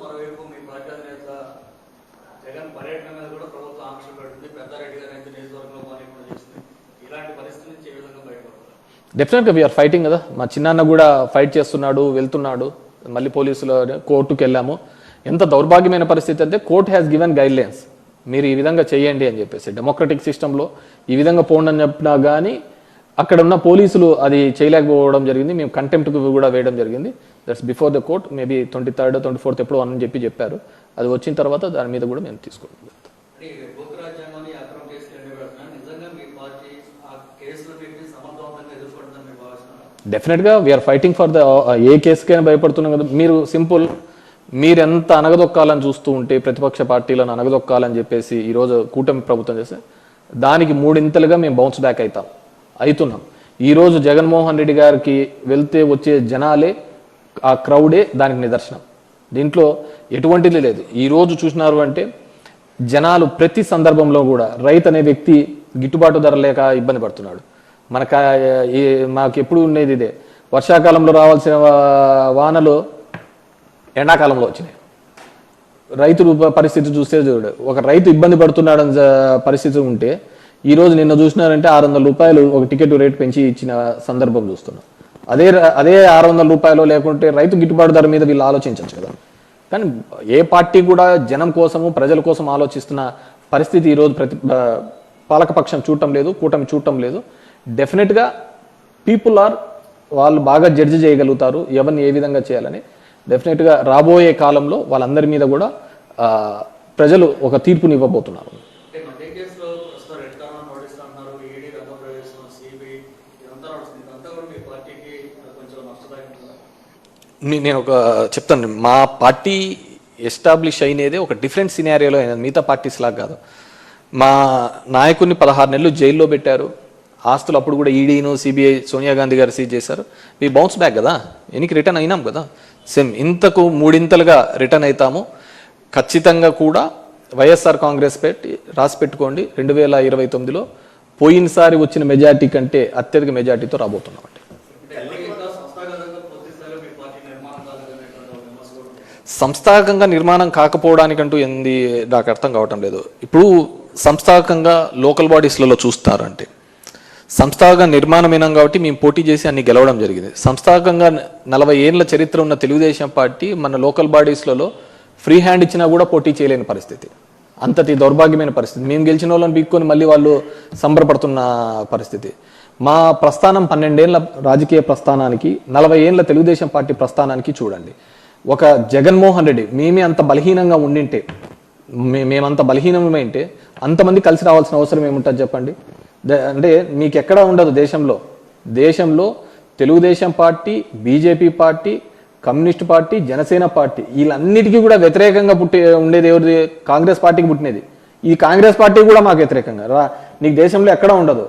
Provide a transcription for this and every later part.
మరోవైపు మీ పార్టీ అధినేత జగన్ పర్యటన మీద కూడా ప్రభుత్వం ఆంక్షలు పెడుతుంది. పెద్దారెడ్డి గారు అయితే నియోజకవర్గంలో కూడా చేస్తుంది. ఇలాంటి పరిస్థితి నుంచి ఏ విధంగా బయటపడతారు? డెఫినెట్గా వీఆర్ ఫైటింగ్ కదా. మా చిన్నాన్న కూడా ఫైట్ చేస్తున్నాడు, వెళ్తున్నాడు. మళ్ళీ పోలీసుల కోర్టుకు వెళ్ళాము. ఎంత దౌర్భాగ్యమైన పరిస్థితి అంటే court has given guide lines, మీరు ఈ విధంగా చేయండి అని చెప్పేసి. డెమోక్రటిక్ సిస్టంలో ఈ విధంగా పోండి అని చెప్పినా కానీ అక్కడ ఉన్న పోలీసులు అది చేయలేకపోవడం జరిగింది. మేము కంటెంప్ట్కి కూడా వేయడం జరిగింది. That's before the court. Maybe 23rd 24th ఎప్పుడో అని చెప్పారు. అది వచ్చిన తర్వాత దాని మీద కూడా మేము తీసుకుంటాం. డెఫినెట్గా వీఆర్ ఫైటింగ్ ఫర్ ద ఏ కేసుకైనా భయపడుతున్నాం కదా. మీరు సింపుల్, మీరెంత అనగదొక్కాలని చూస్తూ ఉంటే ప్రతిపక్ష పార్టీలను అనగదొక్కాలని చెప్పేసి ఈరోజు కూటమి ప్రభుత్వం చేస్తే దానికి మూడింతలుగా మేము బౌన్స్ బ్యాక్ అవుతున్నాం. ఈరోజు జగన్మోహన్ రెడ్డి గారికి వెళ్తే వచ్చే జనాలే, ఆ క్రౌడే దానికి నిదర్శనం. దీంట్లో ఎటువంటిది లేదు. ఈరోజు చూసినారు అంటే జనాలు ప్రతి సందర్భంలో కూడా రైతు అనే వ్యక్తి గిట్టుబాటు ధర లేక ఇబ్బంది పడుతున్నాడు. మాకు ఎప్పుడు ఉండేది ఇదే, వర్షాకాలంలో రావాల్సిన వానలు ఎండాకాలంలో వచ్చినాయి. రైతు పరిస్థితి చూస్తే చూడు, ఒక రైతు ఇబ్బంది పడుతున్నాడని పరిస్థితి ఉంటే ఈరోజు నిన్న చూసినారంటే 600 రూపాయలు ఒక టికెట్ రేట్ పెంచి ఇచ్చిన సందర్భం చూస్తున్నాం. అదే 600 రూపాయలు లేకుంటే రైతు గిట్టుబాటు ధర మీద వీళ్ళు ఆలోచించవచ్చు కదా. కానీ ఏ పార్టీ కూడా జనం కోసము ప్రజల కోసం ఆలోచిస్తున్న పరిస్థితి ఈరోజు పాలకపక్షం చూడటం లేదు, కూటమి చూడటం లేదు. డెఫినెట్గా వాళ్ళు బాగా జడ్జి చేయగలుగుతారు ఎవరిని ఏ విధంగా చేయాలని. డెఫినెట్గా రాబోయే కాలంలో వాళ్ళందరి మీద కూడా ప్రజలు ఒక తీర్పుని ఇవ్వబోతున్నారు. నేను ఒక చెప్తాను, మా పార్టీ ఎస్టాబ్లిష్ అయినదే ఒక డిఫరెంట్ సినారియోలో అయినది, మిగతా పార్టీస్ లాగా కాదు. మా నాయకుడిని 16 నెలలు జైల్లో పెట్టారు. ఆస్తులు అప్పుడు కూడా ఈడీను సిబిఐ సోనియా గాంధీ గారు సీజ్ చేశారు. మీ బౌన్స్ బ్యాక్ కదా, ఎన్నికి రిటర్న్ అయినాం కదా. సేమ్ ఇంతకు మూడింతలుగా రిటర్న్ అవుతాము. ఖచ్చితంగా కూడా వైఎస్ఆర్ కాంగ్రెస్ రాసి పెట్టుకోండి, 2029లో పోయినసారి వచ్చిన మెజార్టీ కంటే అత్యధిక మెజార్టీతో రాబోతున్నామండి. సంస్థాగతంగా నిర్మాణం కాకపోవడానికంటూ ఏంది నాకు అర్థం కావటం లేదు. ఇప్పుడు సంస్థాగతంగా లోకల్ బాడీస్లలో చూస్తారంటే సంస్థాగత నిర్మాణమైనాం కాబట్టి మేము పోటీ చేసి అన్ని గెలవడం జరిగింది. సంస్థాగతంగా 40 ఏళ్ల చరిత్ర ఉన్న తెలుగుదేశం పార్టీ మన లోకల్ బాడీస్లలో ఫ్రీ హ్యాండ్ ఇచ్చినా కూడా పోటీ చేయలేని పరిస్థితి, అంతటి దౌర్భాగ్యమైన పరిస్థితి. మేము గెలిచిన వాళ్ళని పీక్కొని మళ్ళీ వాళ్ళు సంబరపడుతున్న పరిస్థితి. మా ప్రస్థానం 12 ఏళ్ల రాజకీయ ప్రస్థానానికి 40 ఏళ్ల తెలుగుదేశం పార్టీ ప్రస్థానానికి చూడండి. ఒక జగన్మోహన్ రెడ్డి మేమే అంత బలహీనంగా ఉండింటే, మేమంత బలహీనమైంటే అంతమంది కలిసి రావాల్సిన అవసరం ఏముంటుంది చెప్పండి. అంటే మీకు ఎక్కడా ఉండదు దేశంలో Telugu Desam party, BJP party, communist party, Janasena party వీళ్ళన్నిటికీ కూడా వ్యతిరేకంగా ఉండేది ఎవరిది? కాంగ్రెస్ పార్టీకి పుట్టినది. ఈ కాంగ్రెస్ పార్టీ కూడా మాకు వ్యతిరేకంగా నీకు దేశంలో ఎక్కడా ఉండదు.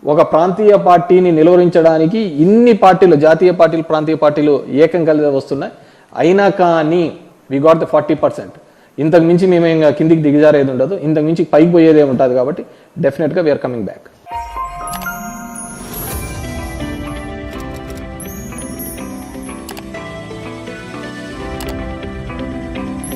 ఒక ప్రాంతీయ పార్టీని నిలువరించడానికి ఇన్ని పార్టీలు, జాతీయ పార్టీలు, ప్రాంతీయ పార్టీలు ఏకం కలిసి వస్తున్నాయి. అయినా కానీ వి గాట్ ద 40%. ఇంతకు మించి మేము ఇంకా కిందికి దిగజారేది ఉండదు, ఇంతకు మించి పైకి పోయేదే ఉంటుంది. కాబట్టి డెఫినెట్గా వీఆర్ కమింగ్ బ్యాక్.